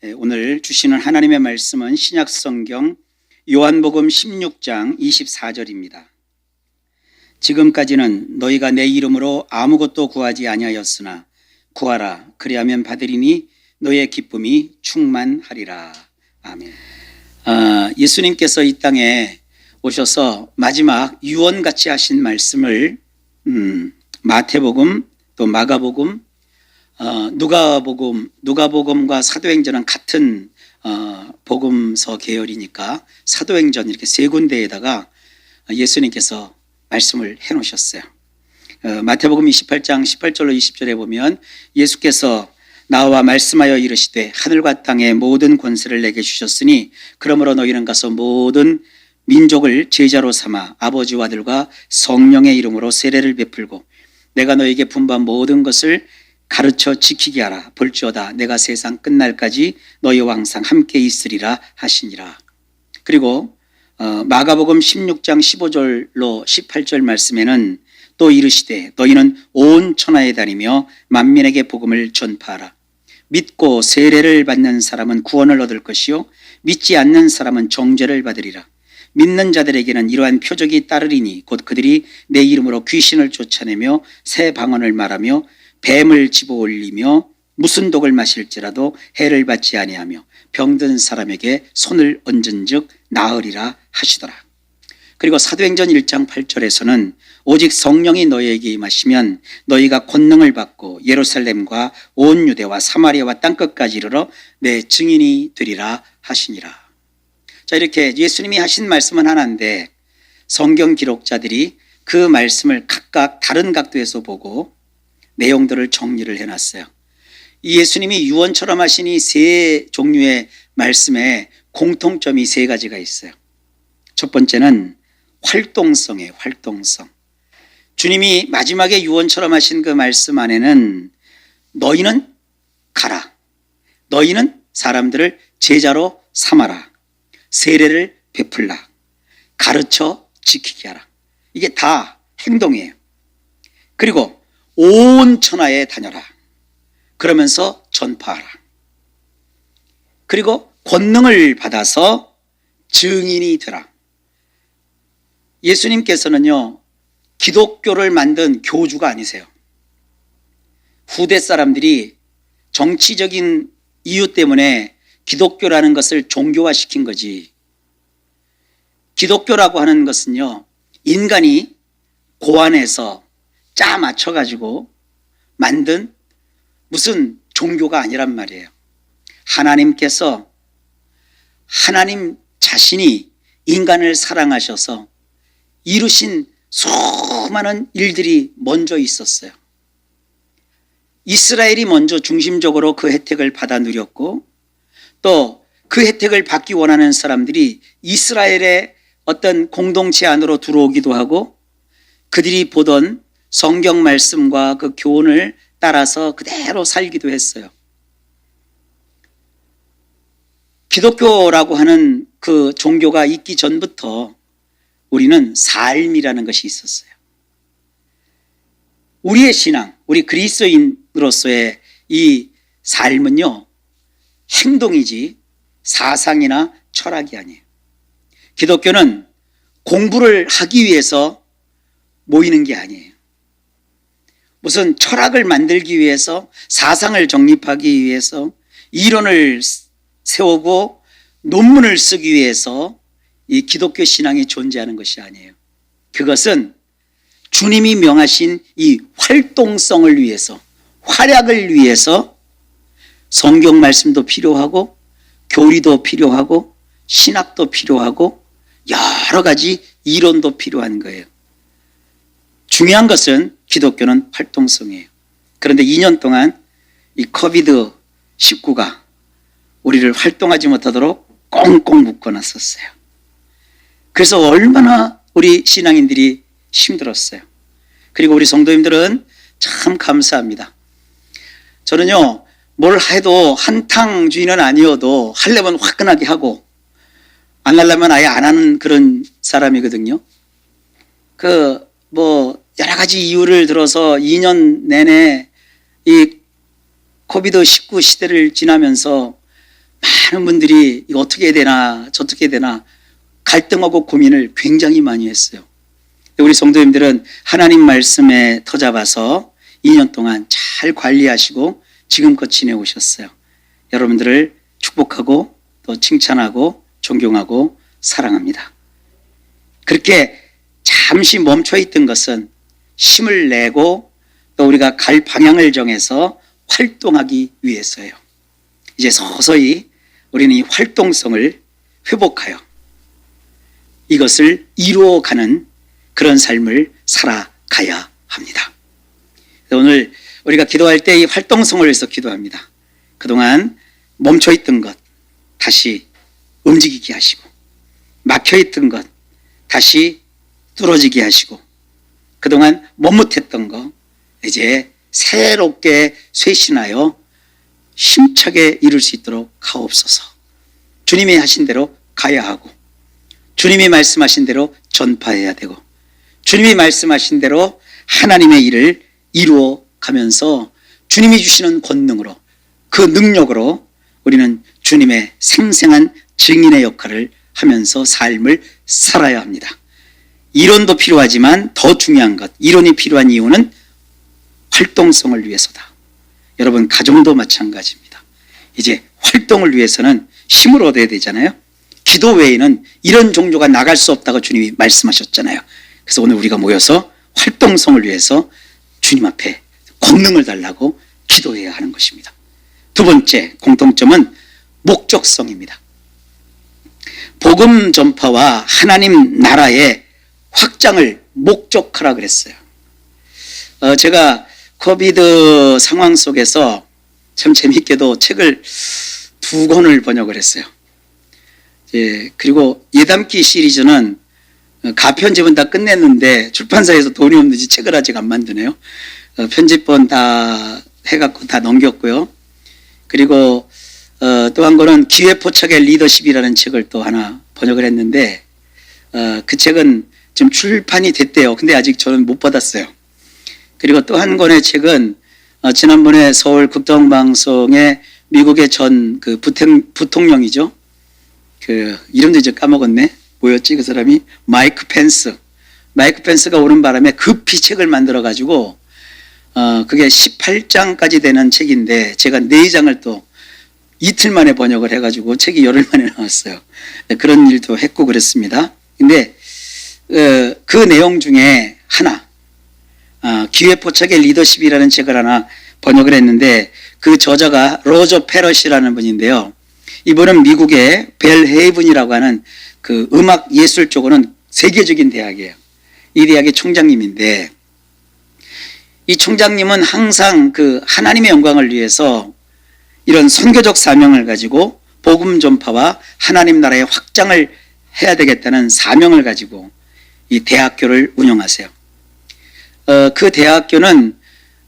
오늘 주시는 하나님의 말씀은 신약성경 요한복음 16장 24절입니다. 지금까지는 너희가 내 이름으로 아무것도 구하지 아니하였으나 구하라 그리하면 받으리니 너희의 기쁨이 충만하리라. 아멘. 예수님께서 이 땅에 오셔서 마지막 유언같이 하신 말씀을 마태복음 또 마가복음 누가복음과 사도행전은 같은 복음서 계열이니까 사도행전 이렇게 세 군데에다가 예수님께서 말씀을 해놓으셨어요. 마태복음 28장 18절로 20절에 보면 예수께서 나와 말씀하여 이르시되 하늘과 땅의 모든 권세를 내게 주셨으니 그러므로 너희는 가서 모든 민족을 제자로 삼아 아버지와 아들과 성령의 이름으로 세례를 베풀고 내가 너희에게 분부한 모든 것을 가르쳐 지키게 하라. 볼지어다 내가 세상 끝날까지 너희와 항상 함께 있으리라 하시니라. 그리고 마가복음 16장 15절로 18절 말씀에는 또 이르시되 너희는 온 천하에 다니며 만민에게 복음을 전파하라. 믿고 세례를 받는 사람은 구원을 얻을 것이요 믿지 않는 사람은 정죄를 받으리라. 믿는 자들에게는 이러한 표적이 따르리니 곧 그들이 내 이름으로 귀신을 쫓아내며 새 방언을 말하며 뱀을 집어올리며 무슨 독을 마실지라도 해를 받지 아니하며 병든 사람에게 손을 얹은즉 나으리라 하시더라. 그리고 사도행전 1장 8절에서는 오직 성령이 너희에게 임하시면 너희가 권능을 받고 예루살렘과 온 유대와 사마리아와 땅끝까지 이르러 내 증인이 되리라 하시니라. 자, 이렇게 예수님이 하신 말씀은 하나인데 성경 기록자들이 그 말씀을 각각 다른 각도에서 보고 내용들을 정리를 해놨어요. 이 예수님이 유언처럼 하신 이 세 종류의 말씀에 공통점이 세 가지가 있어요. 첫 번째는 활동성이에요. 활동성. 주님이 마지막에 유언처럼 하신 그 말씀 안에는 너희는 가라. 너희는 사람들을 제자로 삼아라. 세례를 베풀라. 가르쳐 지키게 하라. 이게 다 행동이에요. 그리고 온 천하에 다녀라. 그러면서 전파하라. 그리고 권능을 받아서 증인이 되라. 예수님께서는요, 기독교를 만든 교주가 아니세요. 후대 사람들이 정치적인 이유 때문에 기독교라는 것을 종교화시킨 거지. 기독교라고 하는 것은요, 인간이 고안해서 짜 맞춰가지고 만든 무슨 종교가 아니란 말이에요. 하나님께서 하나님 자신이 인간을 사랑하셔서 이루신 수많은 일들이 먼저 있었어요. 이스라엘이 먼저 중심적으로 그 혜택을 받아 누렸고 또 그 혜택을 받기 원하는 사람들이 이스라엘의 어떤 공동체 안으로 들어오기도 하고 그들이 보던 성경 말씀과 그 교훈을 따라서 그대로 살기도 했어요. 기독교라고 하는 그 종교가 있기 전부터 우리는 삶이라는 것이 있었어요. 우리의 신앙, 우리 그리스도인으로서의 이 삶은요, 행동이지 사상이나 철학이 아니에요. 기독교는 공부를 하기 위해서 모이는 게 아니에요. 무슨 철학을 만들기 위해서, 사상을 정립하기 위해서, 이론을 세우고 논문을 쓰기 위해서 이 기독교 신앙이 존재하는 것이 아니에요. 그것은 주님이 명하신 이 활동성을 위해서, 활약을 위해서 성경 말씀도 필요하고 교리도 필요하고 신학도 필요하고 여러 가지 이론도 필요한 거예요. 중요한 것은 기독교는 활동성이에요. 그런데 2년 동안 이 코비드19가 우리를 활동하지 못하도록 꽁꽁 묶어놨었어요. 그래서 얼마나 우리 신앙인들이 힘들었어요. 그리고 우리 성도님들은 참 감사합니다. 저는요, 뭘 해도 한탕주의는 아니어도 하려면 화끈하게 하고 안 하려면 아예 안 하는 그런 사람이거든요. 여러 가지 이유를 들어서 2년 내내 이 코비드19 시대를 지나면서 많은 분들이 이거 어떻게 해야 되나 저떻게 해야 되나 갈등하고 고민을 굉장히 많이 했어요. 우리 성도님들은 하나님 말씀에 터잡아서 2년 동안 잘 관리하시고 지금껏 지내오셨어요. 여러분들을 축복하고 또 칭찬하고 존경하고 사랑합니다. 그렇게 잠시 멈춰있던 것은 힘을 내고 또 우리가 갈 방향을 정해서 활동하기 위해서예요. 이제 서서히 우리는 이 활동성을 회복하여 이것을 이루어가는 그런 삶을 살아가야 합니다. 오늘 우리가 기도할 때 이 활동성을 위해서 기도합니다. 그동안 멈춰있던 것 다시 움직이게 하시고 막혀있던 것 다시 뚫어지게 하시고 그동안 머뭇했던 거 이제 새롭게 쇄신하여 힘차게 이룰 수 있도록 하옵소서. 주님이 하신 대로 가야 하고 주님이 말씀하신 대로 전파해야 되고 주님이 말씀하신 대로 하나님의 일을 이루어 가면서 주님이 주시는 권능으로 그 능력으로 우리는 주님의 생생한 증인의 역할을 하면서 삶을 살아야 합니다. 이론도 필요하지만 더 중요한 것, 이론이 필요한 이유는 활동성을 위해서다. 여러분 가정도 마찬가지입니다. 이제 활동을 위해서는 힘을 얻어야 되잖아요. 기도 외에는 이런 종교가 나갈 수 없다고 주님이 말씀하셨잖아요. 그래서 오늘 우리가 모여서 활동성을 위해서 주님 앞에 권능을 달라고 기도해야 하는 것입니다. 두 번째 공통점은 목적성입니다. 복음 전파와 하나님 나라의 확장을 목적하라 그랬어요. 제가 코비드 상황 속에서 참 재미있게도 책을 2권을 번역을 했어요. 그리고 예담기 시리즈는 가편집은 다 끝냈는데 출판사에서 돈이 없는지 책을 아직 안 만드네요. 편집본 다 해갖고 다 넘겼고요. 그리고 또 한 권은 기회포착의 리더십이라는 책을 또 하나 번역을 했는데 그 책은 지금 출판이 됐대요. 근데 아직 저는 못 받았어요. 그리고 또 한 권의 책은 지난번에 서울 극동방송에 미국의 전 그 부통령이죠. 그 이름도 이제 까먹었네. 뭐였지 그 사람이? 마이크 펜스가 오는 바람에 급히 책을 만들어 가지고 그게 18장까지 되는 책인데 제가 4장을 또 이틀 만에 번역을 해가지고 책이 열흘 만에 나왔어요. 그런 일도 했고 그랬습니다. 근데 그 내용 중에 하나 기회포착의 리더십이라는 책을 하나 번역을 했는데 그 저자가 로저 페럿이라는 분인데요. 이분은 미국의 벨헤이븐이라고 하는 그 음악 예술 쪽으로는 세계적인 대학이에요. 이 대학의 총장님인데 이 총장님은 항상 그 하나님의 영광을 위해서 이런 선교적 사명을 가지고 복음 전파와 하나님 나라의 확장을 해야 되겠다는 사명을 가지고 이 대학교를 운영하세요. 그 대학교는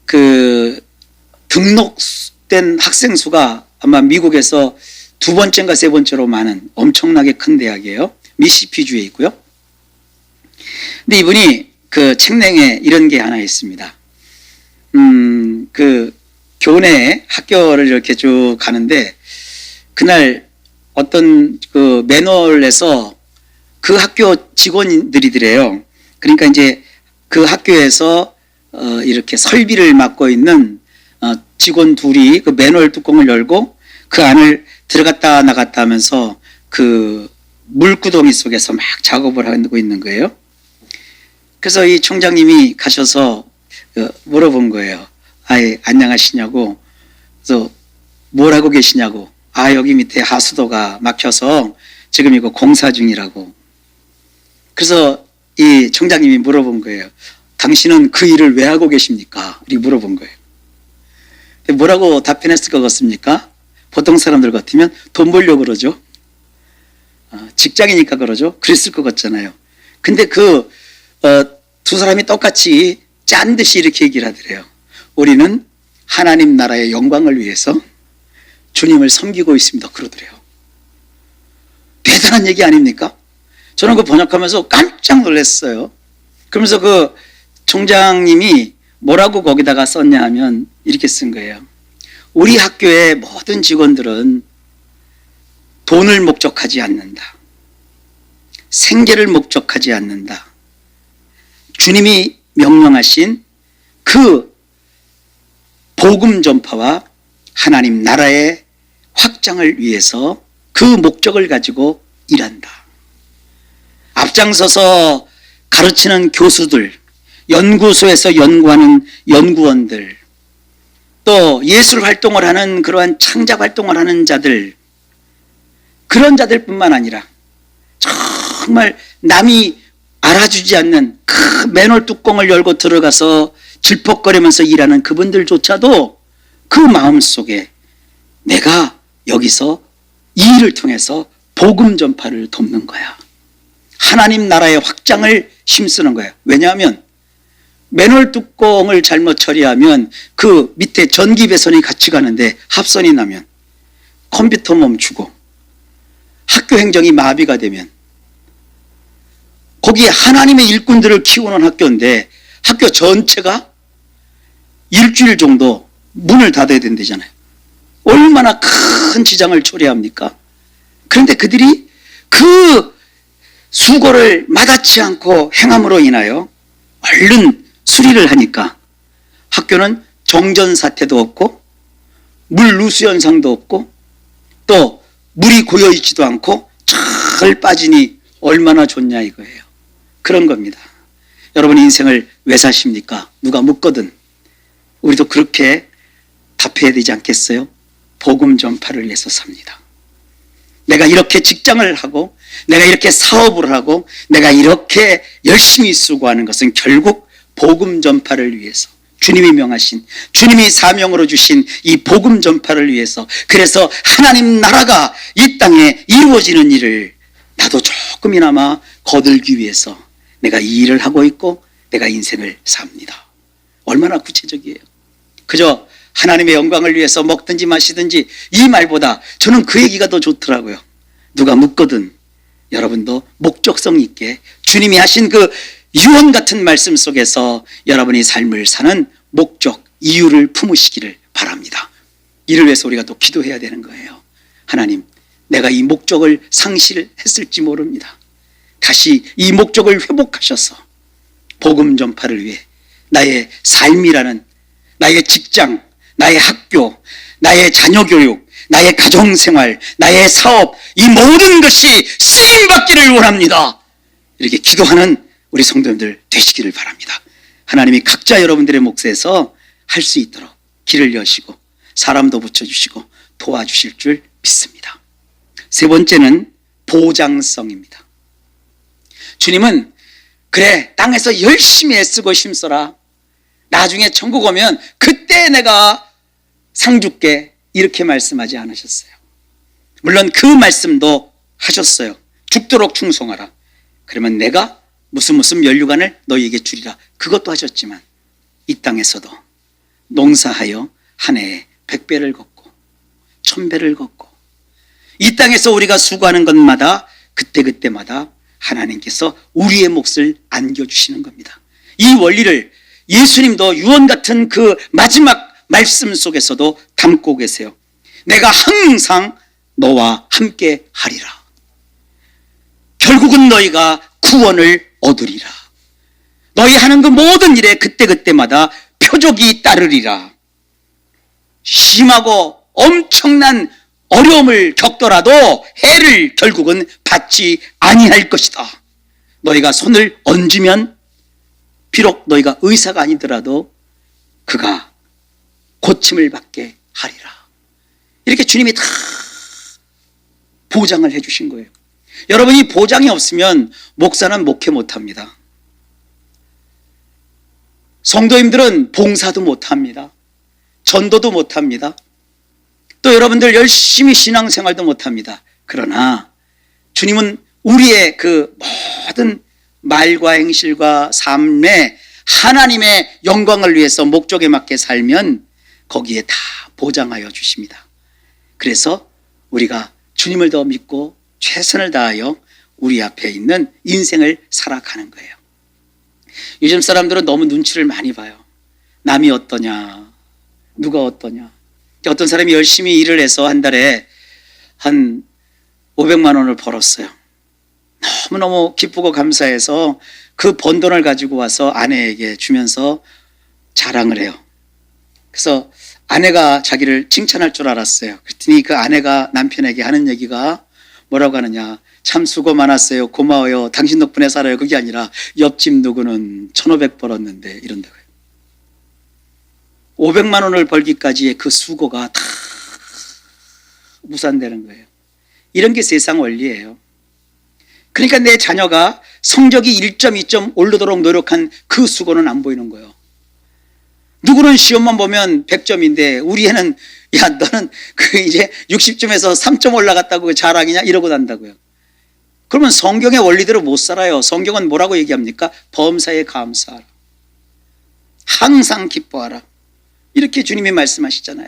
그 등록된 학생 수가 아마 미국에서 2번째인가 3번째로 많은 엄청나게 큰 대학이에요. 미시피주에 있고요. 근데 이분이 그 책내에 이런 게 하나 있습니다. 그 교내에 학교를 이렇게 쭉 가는데 그날 어떤 그 매너에서 그 학교 직원들이래요. 그러니까 이제 그 학교에서 이렇게 설비를 맡고 있는 직원 둘이 그 매놀 뚜껑을 열고 그 안을 들어갔다 나갔다 하면서 그 물구덩이 속에서 막 작업을 하고 있는 거예요. 그래서 이 총장님이 가셔서 물어본 거예요. 안녕하시냐고. 그래서 뭘 하고 계시냐고. 여기 밑에 하수도가 막혀서 지금 이거 공사 중이라고. 그래서 이 총장님이 물어본 거예요. 당신은 그 일을 왜 하고 계십니까? 이렇게 물어본 거예요. 뭐라고 답변했을 것 같습니까? 보통 사람들 같으면 돈 벌려고 그러죠. 직장이니까 그러죠. 그랬을 것 같잖아요. 근데 두 사람이 똑같이 짠 듯이 이렇게 얘기를 하더래요. 우리는 하나님 나라의 영광을 위해서 주님을 섬기고 있습니다. 그러더래요. 대단한 얘기 아닙니까? 저는 그 번역하면서 깜짝 놀랐어요. 그러면서 그 총장님이 뭐라고 거기다가 썼냐 하면 이렇게 쓴 거예요. 우리 학교의 모든 직원들은 돈을 목적하지 않는다. 생계를 목적하지 않는다. 주님이 명령하신 그 복음 전파와 하나님 나라의 확장을 위해서 그 목적을 가지고 일한다. 앞장서서 가르치는 교수들, 연구소에서 연구하는 연구원들, 또 예술 활동을 하는 그러한 창작 활동을 하는 자들, 그런 자들뿐만 아니라 정말 남이 알아주지 않는 그 맨홀 뚜껑을 열고 들어가서 질퍽거리면서 일하는 그분들조차도 그 마음속에 내가 여기서 이 일을 통해서 복음 전파를 돕는 거야. 하나님 나라의 확장을 힘쓰는 거야. 왜냐하면 맨홀 뚜껑을 잘못 처리하면 그 밑에 전기 배선이 같이 가는데 합선이 나면 컴퓨터 멈추고 학교 행정이 마비가 되면 거기에 하나님의 일꾼들을 키우는 학교인데 학교 전체가 일주일 정도 문을 닫아야 된다잖아요. 얼마나 큰 지장을 초래합니까? 그런데 그들이 그 수고를 마다치 않고 행함으로 인하여 얼른 수리를 하니까 학교는 정전 사태도 없고 물 누수 현상도 없고 또 물이 고여있지도 않고 잘 빠지니 얼마나 좋냐 이거예요. 그런 겁니다. 여러분 인생을 왜 사십니까? 누가 묻거든 우리도 그렇게 답해야 되지 않겠어요? 복음 전파를 위해서 삽니다. 내가 이렇게 직장을 하고 내가 이렇게 사업을 하고 내가 이렇게 열심히 수고하는 것은 결국 복음 전파를 위해서 주님이 명하신 주님이 사명으로 주신 이 복음 전파를 위해서 그래서 하나님 나라가 이 땅에 이루어지는 일을 나도 조금이나마 거들기 위해서 내가 이 일을 하고 있고 내가 인생을 삽니다. 얼마나 구체적이에요. 그저 하나님의 영광을 위해서 먹든지 마시든지 이 말보다 저는 그 얘기가 더 좋더라고요. 누가 묻거든 여러분도 목적성 있게 주님이 하신 그 유언 같은 말씀 속에서 여러분이 삶을 사는 목적, 이유를 품으시기를 바랍니다. 이를 위해서 우리가 또 기도해야 되는 거예요. 하나님, 내가 이 목적을 상실했을지 모릅니다. 다시 이 목적을 회복하셔서 복음 전파를 위해 나의 삶이라는 나의 직장, 나의 학교, 나의 자녀 교육, 나의 가정생활, 나의 사업 이 모든 것이 쓰임받기를 원합니다. 이렇게 기도하는 우리 성도님들 되시기를 바랍니다. 하나님이 각자 여러분들의 몫에서 할 수 있도록 길을 여시고 사람도 붙여주시고 도와주실 줄 믿습니다. 세 번째는 보장성입니다. 주님은 그래 땅에서 열심히 애쓰고 힘써라. 나중에 천국 오면 그때 내가 상 줄게 이렇게 말씀하지 않으셨어요. 물론 그 말씀도 하셨어요. 죽도록 충성하라. 그러면 내가 무슨 면류관을 너희에게 주리라. 그것도 하셨지만 이 땅에서도 농사하여 한 해에 100배를 걷고 1000배를 걷고 이 땅에서 우리가 수고하는 것마다 그때마다 하나님께서 우리의 몫을 안겨주시는 겁니다. 이 원리를 예수님도 유언 같은 그 마지막 말씀 속에서도 담고 계세요. 내가 항상 너와 함께 하리라. 결국은 너희가 구원을 얻으리라. 너희 하는 그 모든 일에 그때마다 표적이 따르리라. 심하고 엄청난 어려움을 겪더라도 해를 결국은 받지 아니할 것이다. 너희가 손을 얹으면 비록 너희가 의사가 아니더라도 그가 고침을 받게 하리라. 이렇게 주님이 다 보장을 해주신 거예요. 여러분이 보장이 없으면 목사는 목회 못합니다. 성도님들은 봉사도 못합니다. 전도도 못합니다. 또 여러분들 열심히 신앙생활도 못합니다. 그러나 주님은 우리의 그 모든 말과 행실과 삶에 하나님의 영광을 위해서 목적에 맞게 살면 거기에 다 보장하여 주십니다. 그래서 우리가 주님을 더 믿고 최선을 다하여 우리 앞에 있는 인생을 살아가는 거예요. 요즘 사람들은 너무 눈치를 많이 봐요. 남이 어떠냐, 누가 어떠냐. 어떤 사람이 열심히 일을 해서 한 달에 한 500만 원을 벌었어요. 너무너무 기쁘고 감사해서 그 번 돈을 가지고 와서 아내에게 주면서 자랑을 해요. 그래서 아내가 자기를 칭찬할 줄 알았어요. 그랬더니 그 아내가 남편에게 하는 얘기가 뭐라고 하느냐. 참 수고 많았어요. 고마워요. 당신 덕분에 살아요. 그게 아니라 옆집 누구는 1,500 벌었는데 이런다고요. 500만 원을 벌기까지의 그 수고가 다 무산되는 거예요. 이런 게 세상 원리예요. 그러니까 내 자녀가 성적이 1점, 2점 오르도록 노력한 그 수고는 안 보이는 거예요. 누구는 시험만 보면 100점인데 우리 애는 야 너는 그 이제 60점에서 3점 올라갔다고 자랑이냐 이러고 난다고요. 그러면 성경의 원리대로 못 살아요. 성경은 뭐라고 얘기합니까? 범사에 감사하라. 항상 기뻐하라. 이렇게 주님이 말씀하시잖아요.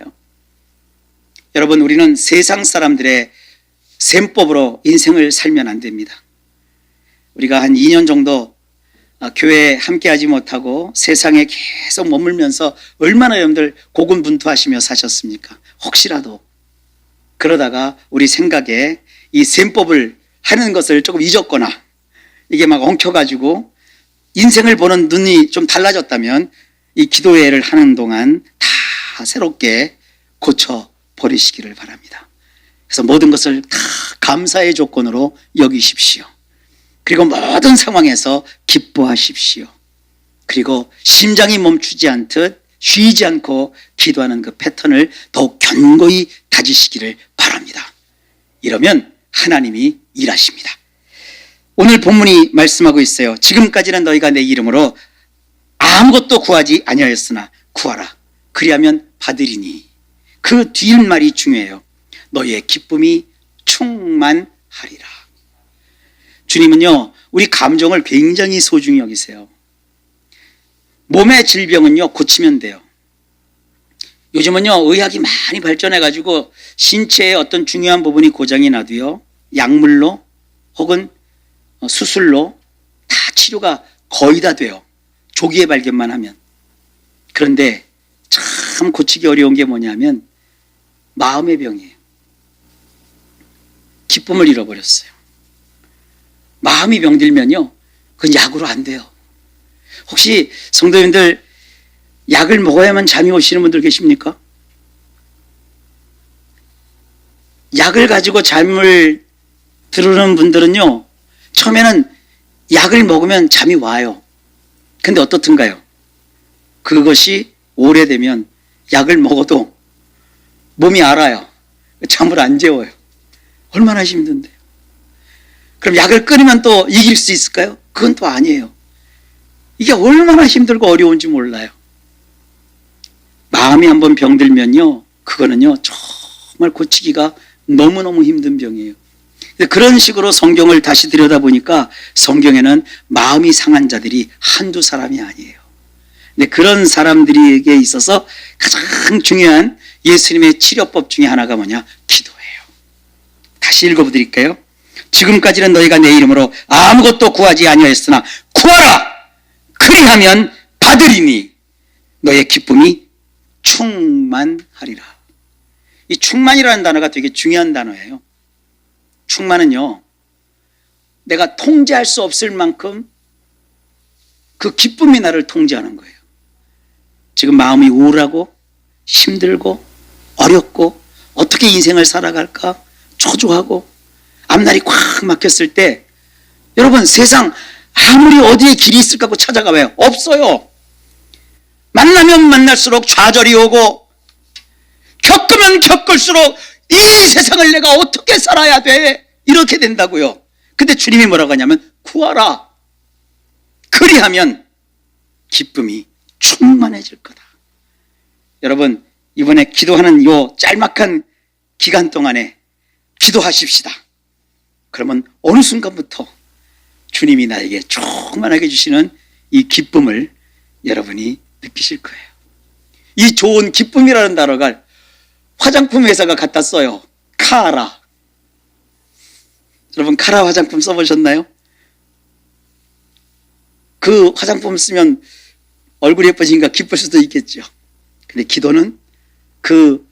여러분 우리는 세상 사람들의 셈법으로 인생을 살면 안 됩니다. 우리가 한 2년 정도 교회에 함께하지 못하고 세상에 계속 머물면서 얼마나 여러분들 고군분투하시며 사셨습니까? 혹시라도 그러다가 우리 생각에 이 셈법을 하는 것을 조금 잊었거나 이게 막 엉켜가지고 인생을 보는 눈이 좀 달라졌다면 이 기도회를 하는 동안 다 새롭게 고쳐버리시기를 바랍니다. 그래서 모든 것을 다 감사의 조건으로 여기십시오. 그리고 모든 상황에서 기뻐하십시오. 그리고 심장이 멈추지 않듯 쉬지 않고 기도하는 그 패턴을 더욱 견고히 다지시기를 바랍니다. 이러면 하나님이 일하십니다. 오늘 본문이 말씀하고 있어요. 지금까지는 너희가 내 이름으로 아무것도 구하지 아니하였으나 구하라. 그리하면 받으리니. 그 뒷말이 중요해요. 너희의 기쁨이 충만하리라. 주님은요 우리 감정을 굉장히 소중히 여기세요. 몸의 질병은요 고치면 돼요. 요즘은요 의학이 많이 발전해가지고 신체의 어떤 중요한 부분이 고장이 나도요 약물로 혹은 수술로 다 치료가 거의 다 돼요. 조기에 발견만 하면. 그런데 참 고치기 어려운 게 뭐냐면 마음의 병이에요. 기쁨을 잃어버렸어요. 마음이 병들면요 그건 약으로 안 돼요. 혹시 성도님들 약을 먹어야만 잠이 오시는 분들 계십니까? 약을 가지고 잠을 들으는 분들은요 처음에는 약을 먹으면 잠이 와요. 근데 어떻든가요? 그것이 오래되면 약을 먹어도 몸이 알아요. 잠을 안 재워요. 얼마나 힘든데요. 그럼 약을 끊으면 또 이길 수 있을까요? 그건 또 아니에요. 이게 얼마나 힘들고 어려운지 몰라요. 마음이 한번 병들면요 그거는요 정말 고치기가 너무너무 힘든 병이에요. 그런 식으로 성경을 다시 들여다보니까 성경에는 마음이 상한 자들이 한두 사람이 아니에요. 근데 그런 사람들에게 있어서 가장 중요한 예수님의 치료법 중에 하나가 뭐냐? 기도예요. 다시 읽어드릴까요? 지금까지는 너희가 내 이름으로 아무것도 구하지 아니하였으나 구하라! 그리하면 받으리니 너의 기쁨이 충만하리라. 이 충만이라는 단어가 되게 중요한 단어예요. 충만은요 내가 통제할 수 없을 만큼 그 기쁨이 나를 통제하는 거예요. 지금 마음이 우울하고 힘들고 어렵고 어떻게 인생을 살아갈까 초조하고 앞날이 꽉 막혔을 때 여러분 세상 아무리 어디에 길이 있을까 하고 찾아가봐요. 없어요. 만나면 만날수록 좌절이 오고 겪으면 겪을수록 이 세상을 내가 어떻게 살아야 돼? 이렇게 된다고요. 근데 주님이 뭐라고 하냐면 구하라. 그리하면 기쁨이 충만해질 거다. 여러분 이번에 기도하는 요 짤막한 기간 동안에 기도하십시다. 그러면 어느 순간부터 주님이 나에게 충만하게 주시는 이 기쁨을 여러분이 느끼실 거예요. 이 좋은 기쁨이라는 단어가 화장품 회사가 갖다 써요. 카라. 여러분 카라 화장품 써보셨나요? 그 화장품 쓰면 얼굴이 예뻐지니까 기쁠 수도 있겠죠. 근데 기도는 그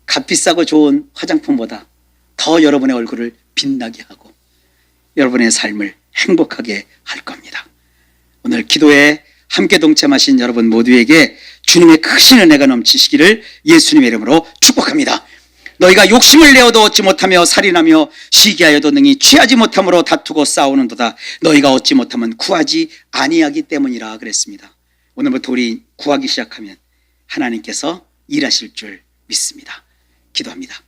값비싸고 좋은 화장품보다 더 여러분의 얼굴을 빛나게 하고 여러분의 삶을 행복하게 할 겁니다. 오늘 기도에 함께 동참하신 여러분 모두에게 주님의 크신 은혜가 넘치시기를 예수님의 이름으로 축복합니다. 너희가 욕심을 내어도 얻지 못하며 살인하며 시기하여도 능히 취하지 못함으로 다투고 싸우는도다. 너희가 얻지 못하면 구하지 아니하기 때문이라 그랬습니다. 오늘부터 우리 구하기 시작하면 하나님께서 일하실 줄 믿습니다. 기도합니다.